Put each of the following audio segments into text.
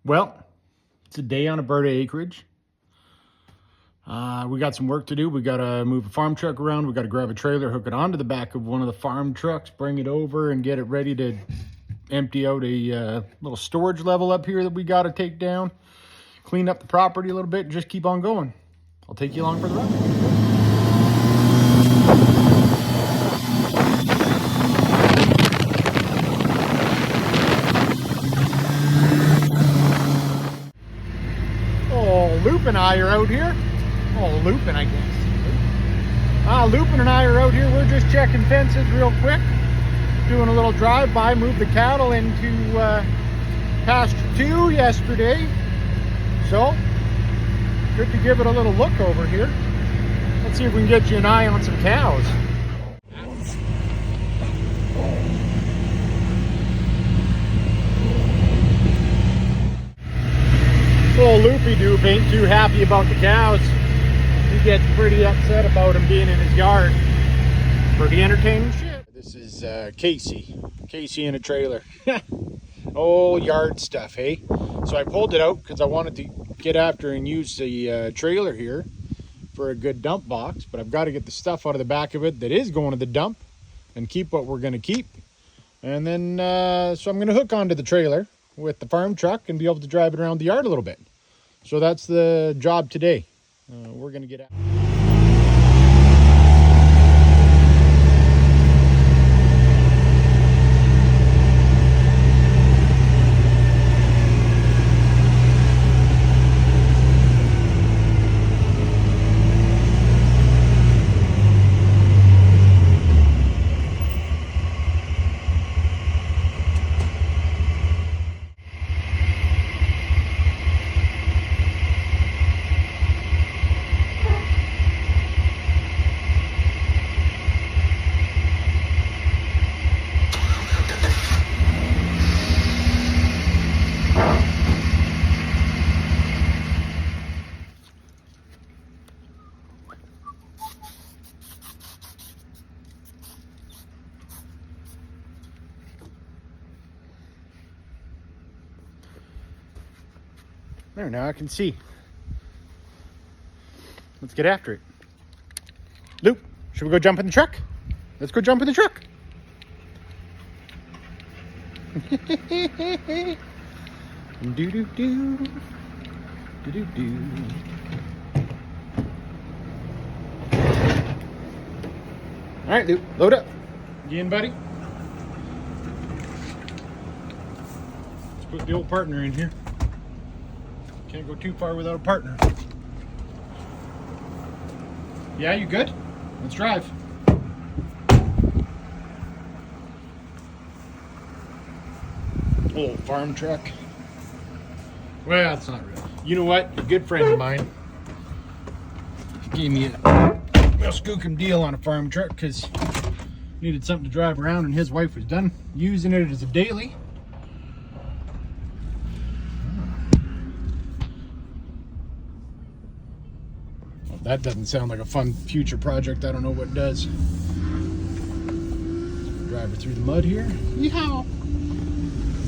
Well, it's a day on a Berta acreage. We got some work to do. We got to move a farm truck around. We got to grab a trailer, hook it onto the back of one of the farm trucks, bring it over and get it ready to empty out a little storage level up here that we got to take down, clean up the property a little bit, and just keep on going. I'll take you along for the ride. Loop and I are out here. Lupin, I guess. Lupin and I are out here. We're just checking fences real quick. Doing a little drive-by. Moved the cattle into pasture 2 yesterday. So, good to give it a little look over here. Let's see if we can get you an eye on some cows. Old Loopy Doop ain't too happy about the cows. He gets pretty upset about them being in his yard. Pretty entertaining shit. This is Casey in a trailer. Oh, yard stuff, hey? So I pulled it out because I wanted to get after and use the trailer here for a good dump box, but I've got to get the stuff out of the back of it that is going to the dump and keep what we're going to keep. And then, so I'm going to hook onto the trailer with the farm truck and be able to drive it around the yard a little bit. So that's the job today. We're going to get out. There, now I can see. Let's get after it. Luke, should we go jump in the truck? Let's go jump in the truck. Do-do-do. Do-do-do. All right, Luke, load up. You in, buddy? Let's put the old partner in here. Can't go too far without a partner. Yeah, you good? Let's drive. Old farm truck. Well, it's not really. You know what? A good friend of mine gave me a skookum deal on a farm truck because needed something to drive around, and his wife was done using it as a daily. That doesn't sound like a fun future project. I don't know what does. Drive her through the mud here. Yeehaw!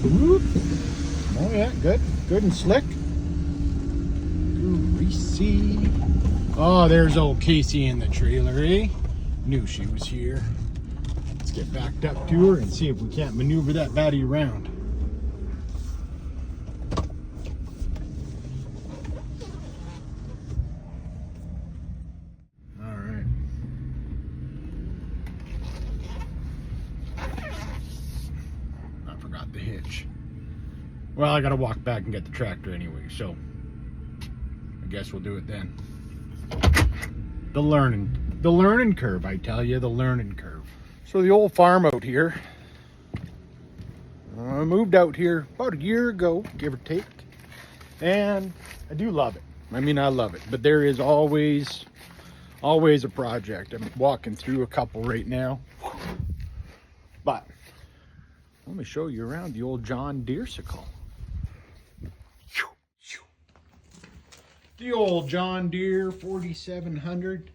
Whoop. Oh yeah, good. Good and slick. Greasy. Oh, there's old Casey in the trailer, eh? Knew she was here. Let's get backed up to her and see if we can't maneuver that baddie around. The hitch. Well, I gotta walk back and get the tractor anyway, so I guess we'll do it then. The learning curve, I tell you, the learning curve. So the old farm out here, I moved out here about a year ago, give or take, and I do love it. I mean, I love it, but there is always a project. I'm walking through a couple right now, but let me show you around the old John Deere-sicle. The old John Deere 4700.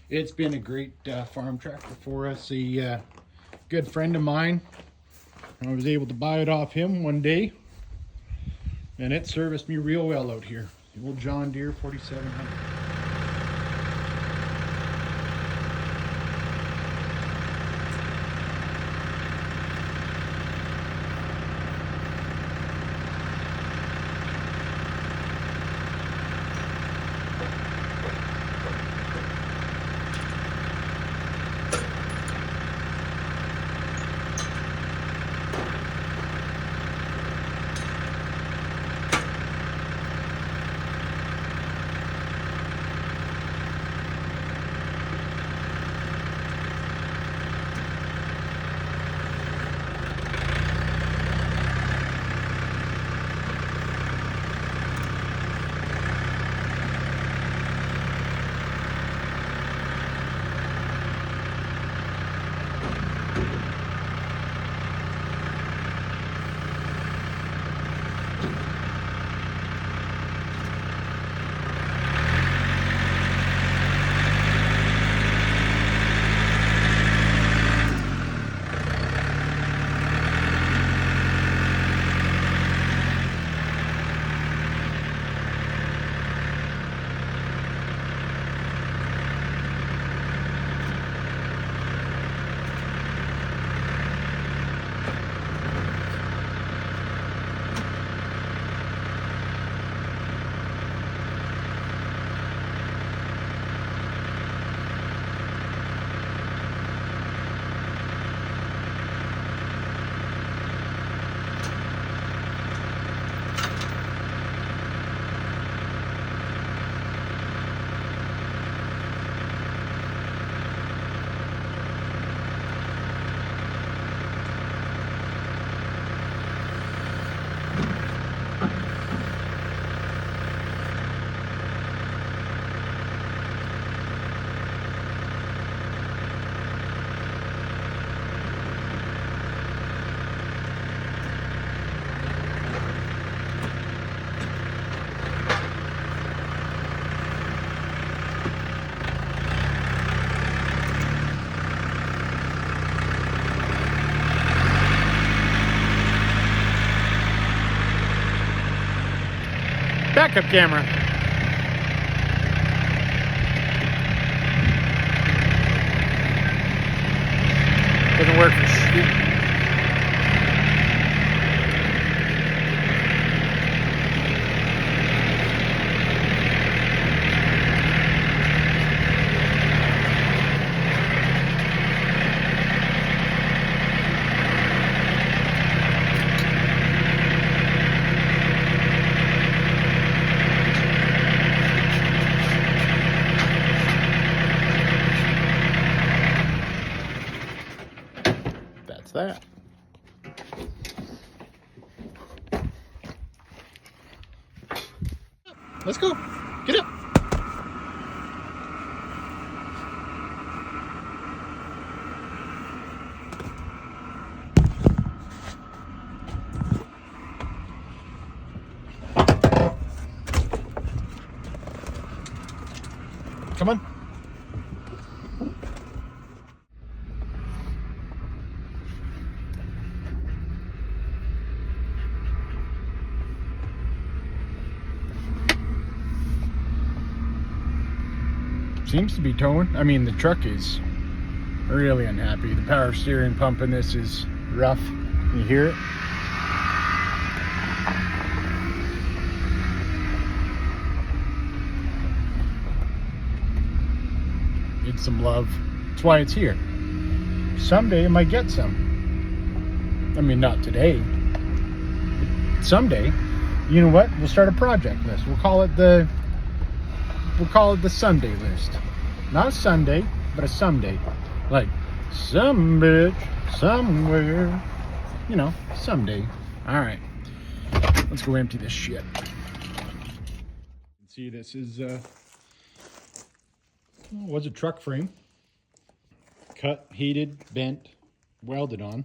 It's been a great farm tractor for us. A good friend of mine, I was able to buy it off him one day. And it serviced me real well out here. The old John Deere 4700. Backup camera. Doesn't work for shit. That. Let's go. Get up. Come on. Seems to be towing. I mean, the truck is really unhappy. The power steering pump in this is rough. You hear it? Needs some love. That's why it's here. Someday it might get some. I mean, not today. Someday. You know what? We'll start a project list. We'll call it the Sunday list. Not a Sunday, but a someday. Like, some bitch, somewhere. You know, someday. Alright. Let's go empty this shit. See, this is, was a truck frame. Cut, heated, bent, welded on.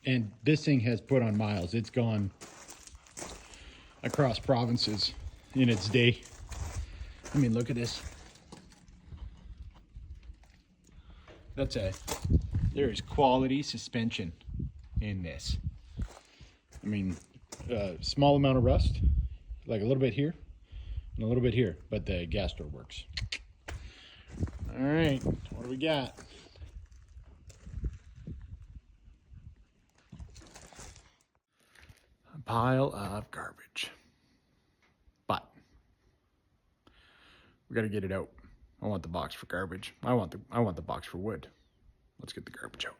And this thing has put on miles. It's gone across provinces in its day. I mean, look at this. There is quality suspension in this. I mean, small amount of rust. like a little bit here and a little bit here, but the gas door works. All right, what do we got? A pile of garbage, but we got to get it out. I want the box for garbage. I want the box for wood. Let's get the garbage out.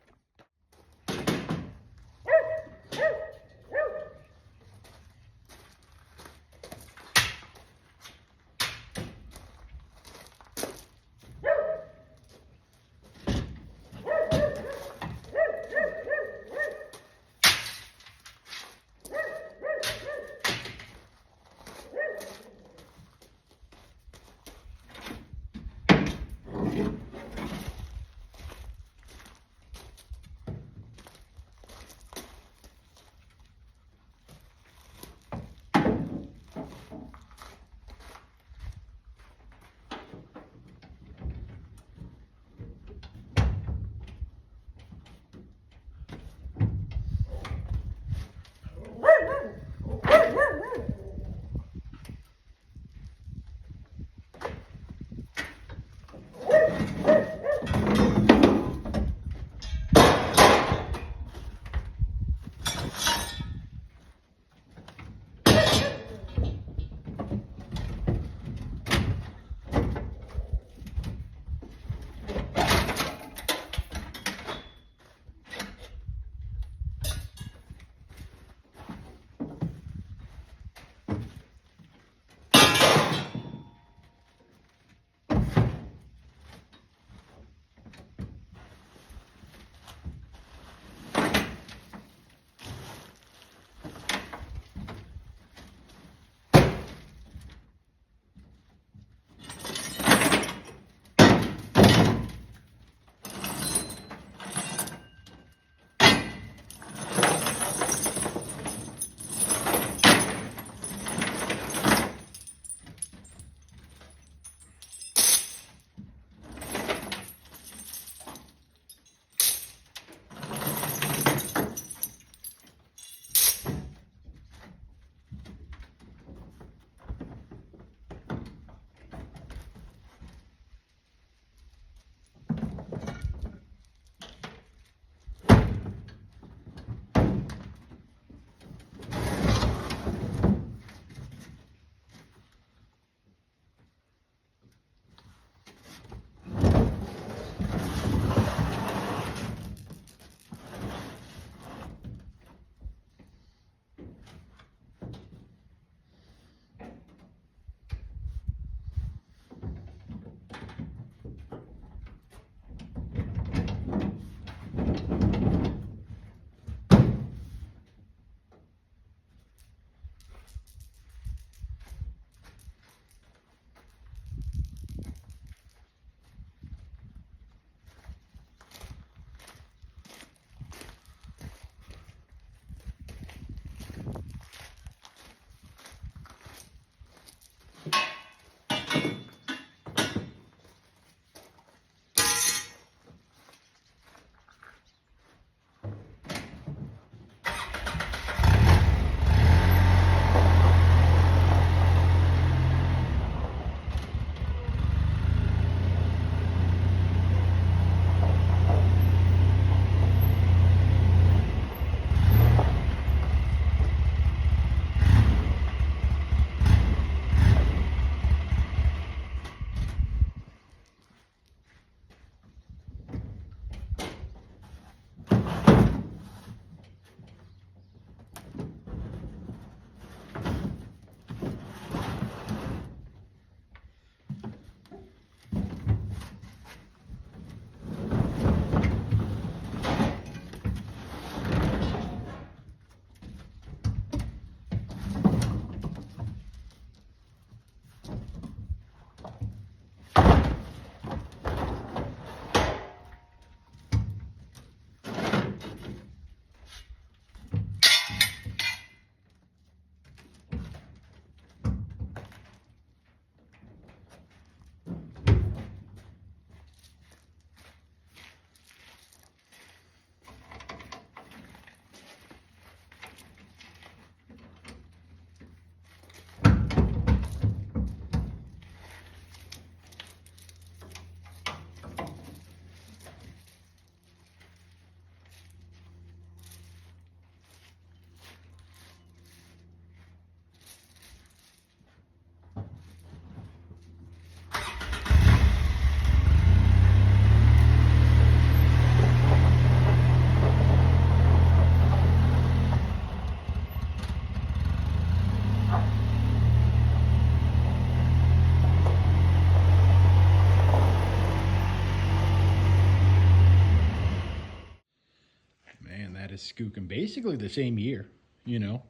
skookum basically the same year, you know,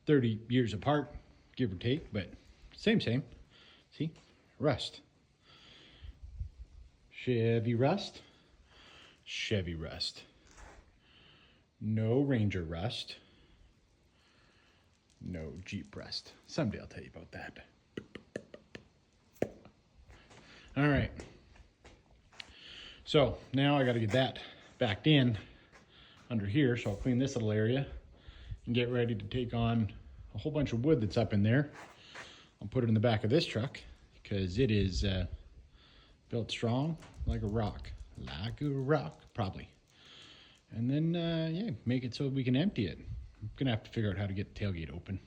30 years apart, give or take, but same. See, rust. Chevy rust. Chevy rust. No Ranger rust. No Jeep rust. Someday I'll tell you about that. All right. So now I got to get that backed in under here. So I'll clean this little area and get ready to take on a whole bunch of wood that's up in there. I'll put it in the back of this truck because it is built strong like a rock. Like a rock, probably. And then, yeah, make it so we can empty it. I'm gonna have to figure out how to get the tailgate open.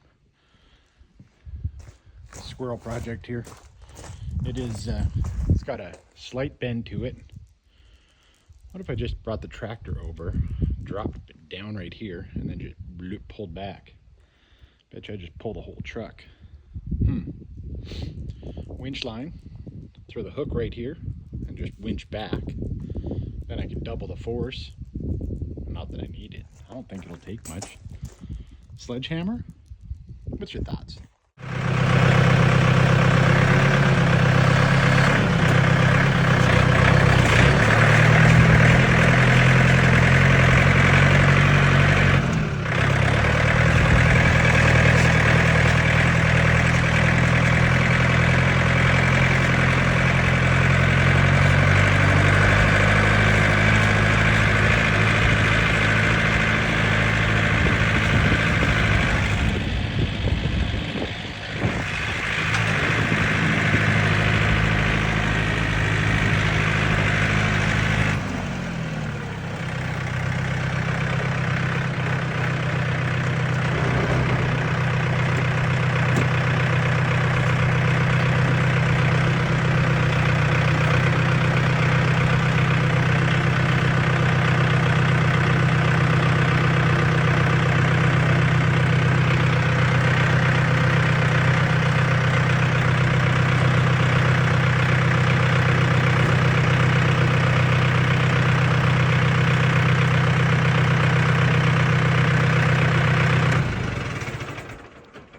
Squirrel project here. It is, it's got a slight bend to it. What if I just brought the tractor over, dropped it down right here, and then just pulled back? Bet you I just pull the whole truck. Winch line, throw the hook right here, and just winch back. Then I can double the force. Not that I need it. I don't think it'll take much. Sledgehammer? What's your thoughts?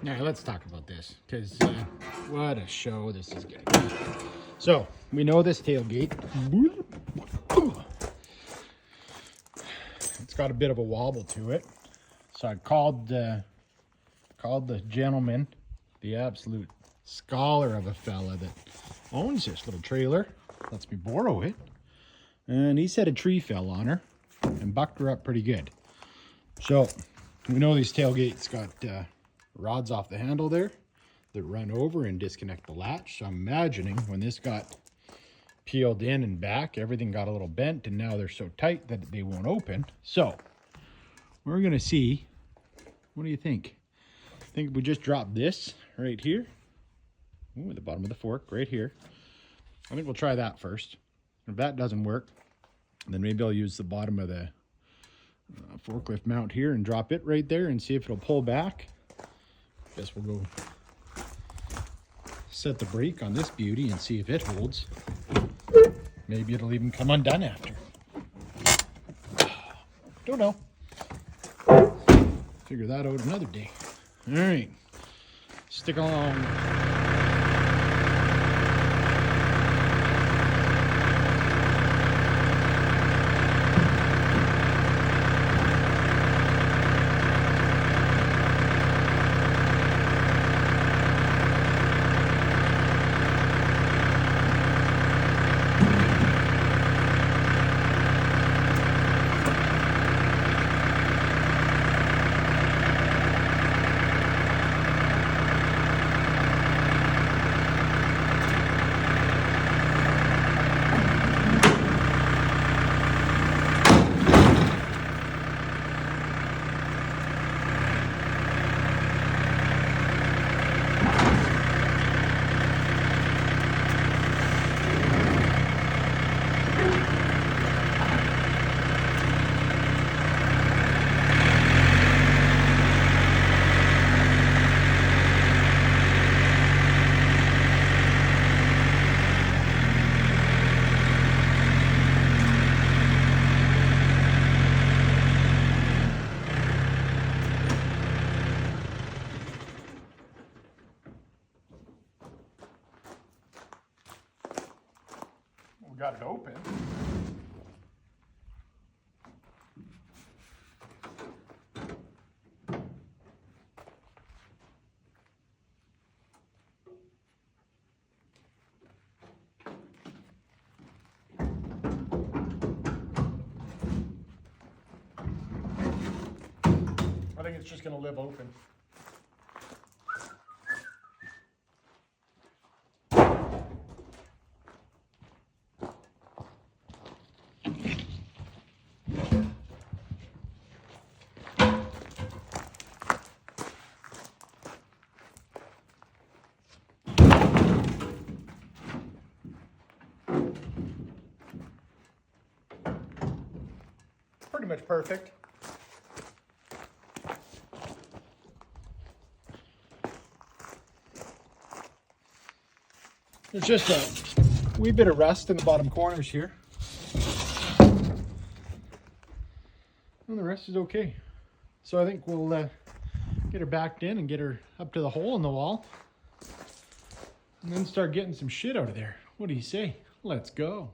Now let's talk about this, because what a show this is going to be. So we know this tailgate, it's got a bit of a wobble to it. So I called the gentleman, the absolute scholar of a fella that owns this little trailer, lets me borrow it, and he said a tree fell on her and bucked her up pretty good. So we know these tailgates got rods off the handle there that run over and disconnect the latch. So I'm imagining when this got peeled in and back, everything got a little bent, and now they're so tight that they won't open. So we're gonna see, what do you think? I think if we just drop this right here, ooh, at the bottom of the fork right here, I think we'll try that first. If that doesn't work, then maybe I'll use the bottom of the forklift mount here and drop it right there and see if it'll pull back. Guess we'll go set the brake on this beauty and see if it holds. Maybe it'll even come undone after. Don't know. Figure that out another day. All right, stick along. got it open. I think it's just going to live open. Pretty much perfect. There's just a wee bit of rust in the bottom corners here. And the rest is okay. So I think we'll get her backed in and get her up to the hole in the wall. And then start getting some shit out of there. What do you say? Let's go.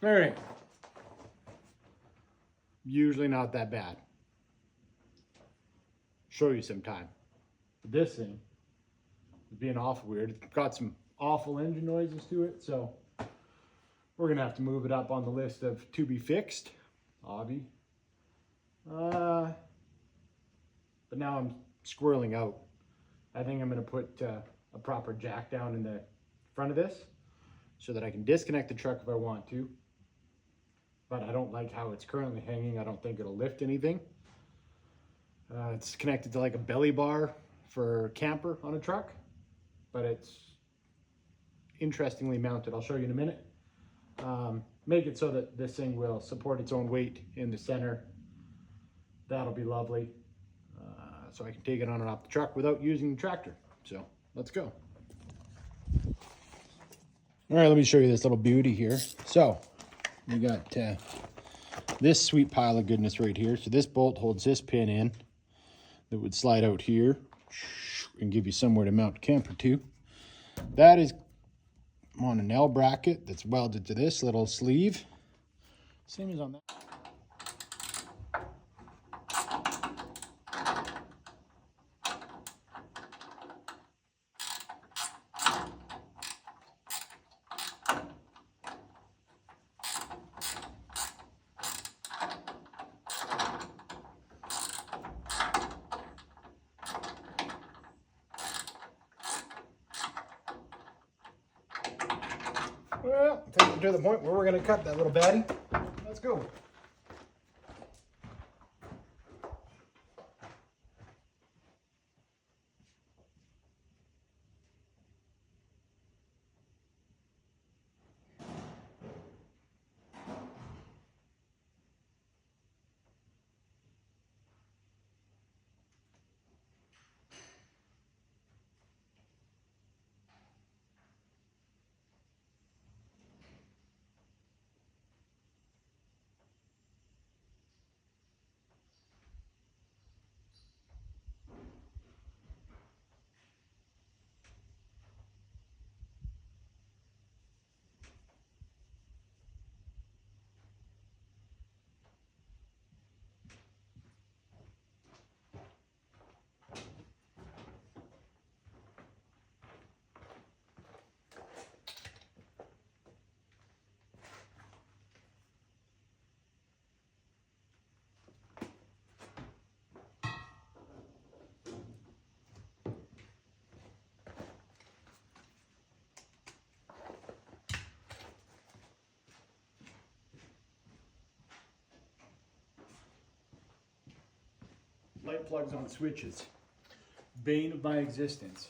All right. Usually not that bad. Show you sometime. But this thing is being awful weird. It's got some awful engine noises to it, so we're gonna have to move it up on the list of to be fixed. Obby. But now I'm squirreling out. I think I'm gonna put a proper jack down in the front of this so that I can disconnect the truck if I want to. But I don't like how it's currently hanging. I don't think it'll lift anything. It's connected to like a belly bar for camper on a truck, but it's interestingly mounted. I'll show you in a minute. Make it so that this thing will support its own weight in the center. That'll be lovely. So I can take it on and off the truck without using the tractor. So let's go. All right, let me show you this little beauty here. So we got this sweet pile of goodness right here. So this bolt holds this pin in that would slide out here and give you somewhere to mount camper to. That is on an L bracket that's welded to this little sleeve. Same as on that. Well, take it to the point where we're going to cut that little baddie. Let's go. Light plugs on switches. Bane of my existence.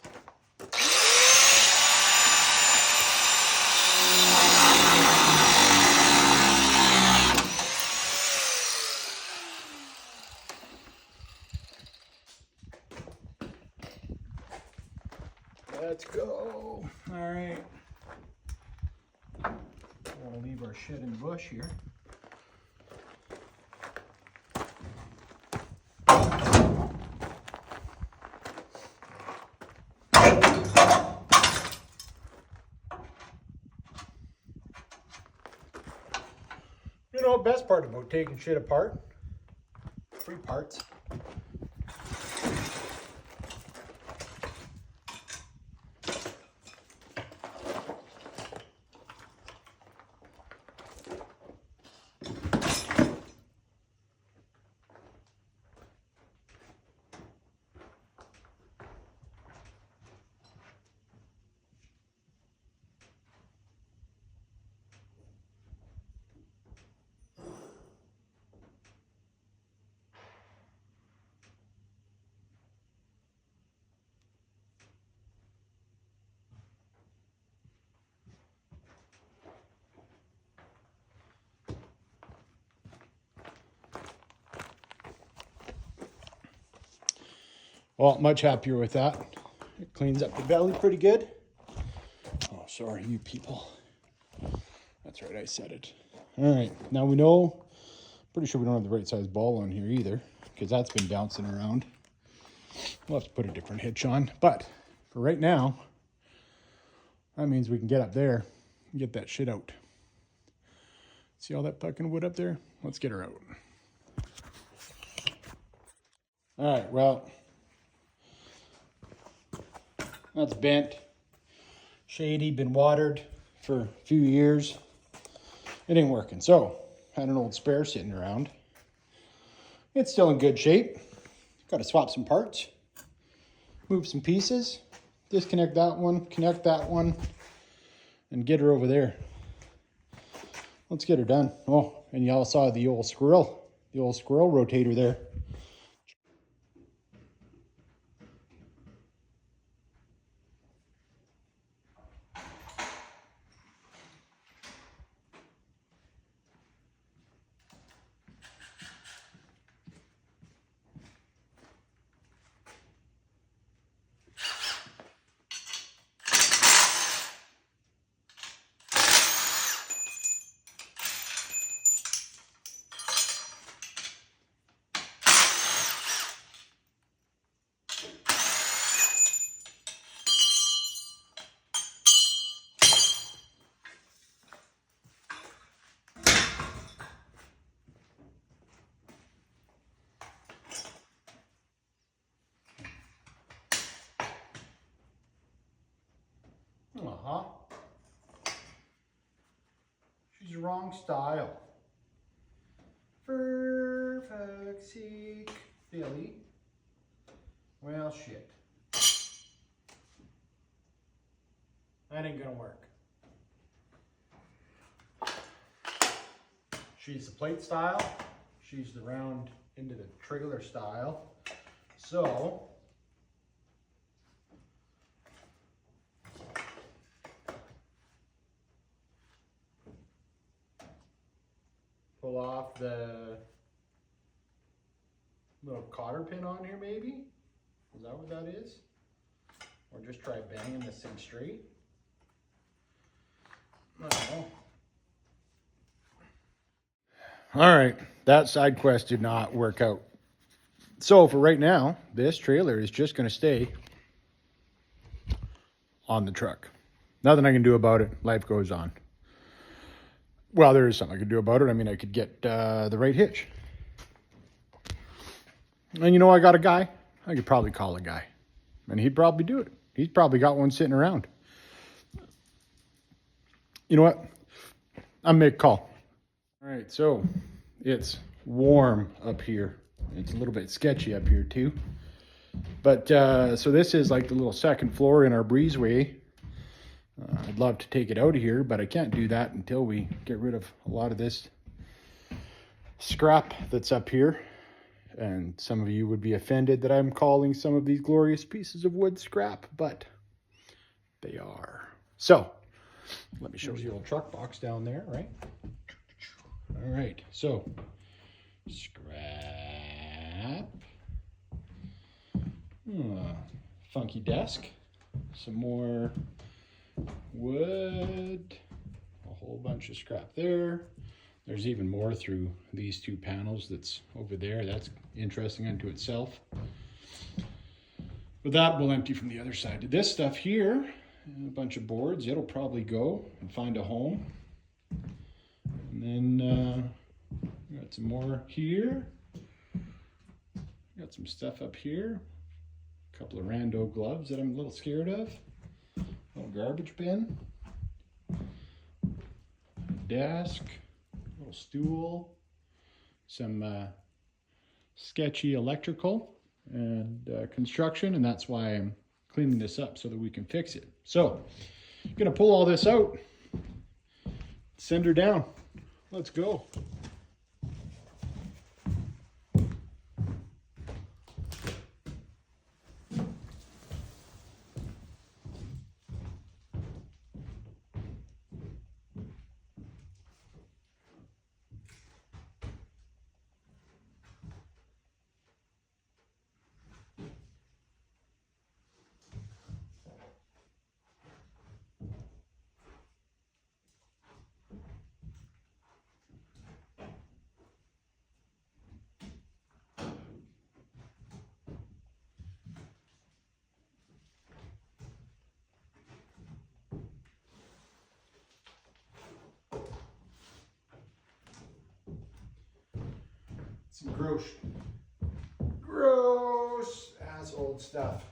Let's go. All right. We'll leave our shit in the bush here. You know, best part about taking shit apart, free parts. Well, much happier with that. It cleans up the belly pretty good. Oh, sorry, you people. That's right, I said it. All right, now we know, pretty sure we don't have the right size ball on here either, because that's been bouncing around. We'll have to put a different hitch on, but for right now, that means we can get up there and get that shit out. See all that fucking wood up there? Let's get her out. All right, well, that's bent. Shady, been watered for a few years. It ain't working. So, had an old spare sitting around. It's still in good shape. Got to swap some parts, move some pieces, disconnect that one, connect that one, and get her over there. Let's get her done. Oh, and you all saw the old squirrel rotator there. Uh-huh. She's the wrong style. For fuck's sake, Billy. Well, shit. That ain't gonna work. She's the plate style. She's the round into the trailer style. So, pull off the little cotter pin on here maybe? Is that what that is? Or just try banging this thing straight? I don't know. All right, that side quest did not work out. So for right now, this trailer is just going to stay on the truck. Nothing I can do about it. Life goes on. Well, there is something I could do about it. I mean, I could get the right hitch. And you know, I got a guy. I could probably call a guy. And he'd probably do it. He's probably got one sitting around. You know what? I'll make a call. All right, so it's warm up here. It's a little bit sketchy up here too. But so this is like the little second floor in our breezeway. I'd love to take it out of here, but I can't do that until we get rid of a lot of this scrap that's up here. And some of you would be offended that I'm calling some of these glorious pieces of wood scrap, but they are. So let me show you the old truck box down there, right? All right, so scrap. Funky desk. Some more wood. A whole bunch of scrap there. There's even more through these two panels that's over there. That's interesting unto itself. But that will empty from the other side. This stuff here, a bunch of boards, it'll probably go and find a home. And then got some more here. Got some stuff up here. A couple of rando gloves that I'm a little scared of. A little garbage bin. Desk. A little stool. Some sketchy electrical and construction, and that's why I'm cleaning this up so that we can fix it. So, I'm gonna pull all this out, send her down. Let's go. Some gross ass old stuff.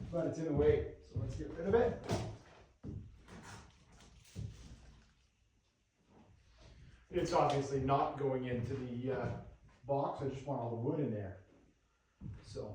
But it's in the way, so let's get rid of it. It's obviously not going into the box. I just want all the wood in there. So.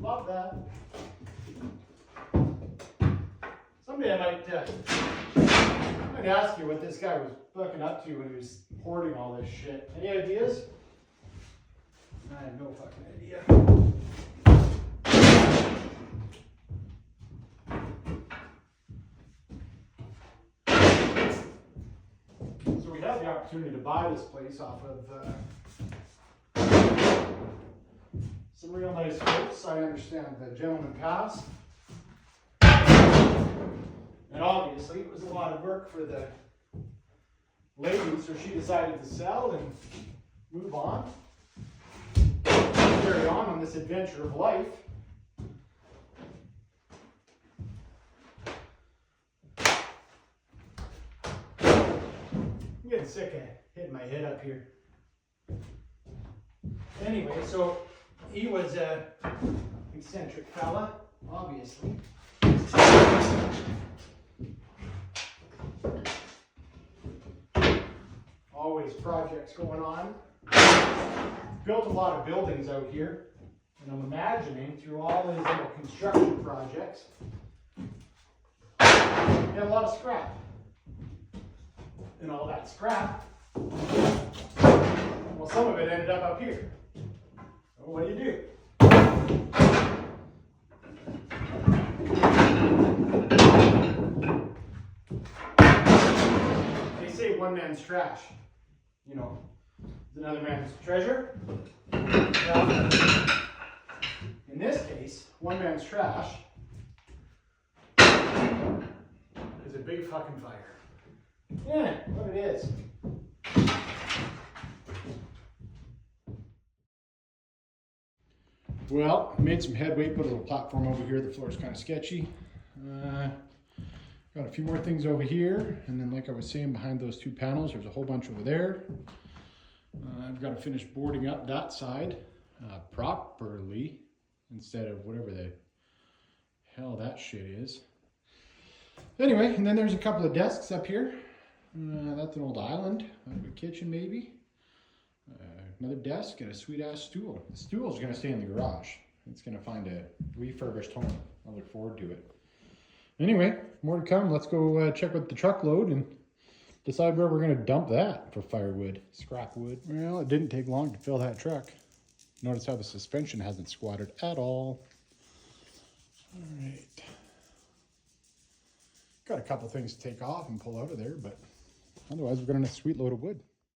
Love that. Someday I might ask you what this guy was fucking up to when he was hoarding all this shit. Any ideas? I have no fucking idea. So we had the opportunity to buy this place off of some real nice folks. I understand the gentleman passed. And obviously it was a lot of work for the lady, so she decided to sell and move on. Carry on this adventure of life. I'm getting sick of hitting my head up here. Anyway, so he was a eccentric fella, obviously. Always projects going on. Built a lot of buildings out here, and I'm imagining through all his little construction projects, he had a lot of scrap. And all that scrap, well, some of it ended up here. So what do you do? They say one man's trash, you know, is another man's treasure. Well, in this case, one man's trash is a big fucking fire. Yeah, what it is. Well, made some headway, put a little platform over here. The floor is kind of sketchy. Got a few more things over here, and then like I was saying, behind those two panels, there's a whole bunch over there. I've got to finish boarding up that side properly, instead of whatever the hell that shit is. Anyway, and then there's a couple of desks up here. That's an old island, a kitchen maybe. Another desk and a sweet ass stool. The stool's gonna stay in the garage. It's gonna find a refurbished home. I look forward to it. Anyway, more to come. Let's go check with the truckload and decide where we're gonna dump that for firewood, scrap wood. Well, it didn't take long to fill that truck. Notice how the suspension hasn't squatted at all. All right. Got a couple things to take off and pull out of there, but otherwise we've got a sweet load of wood.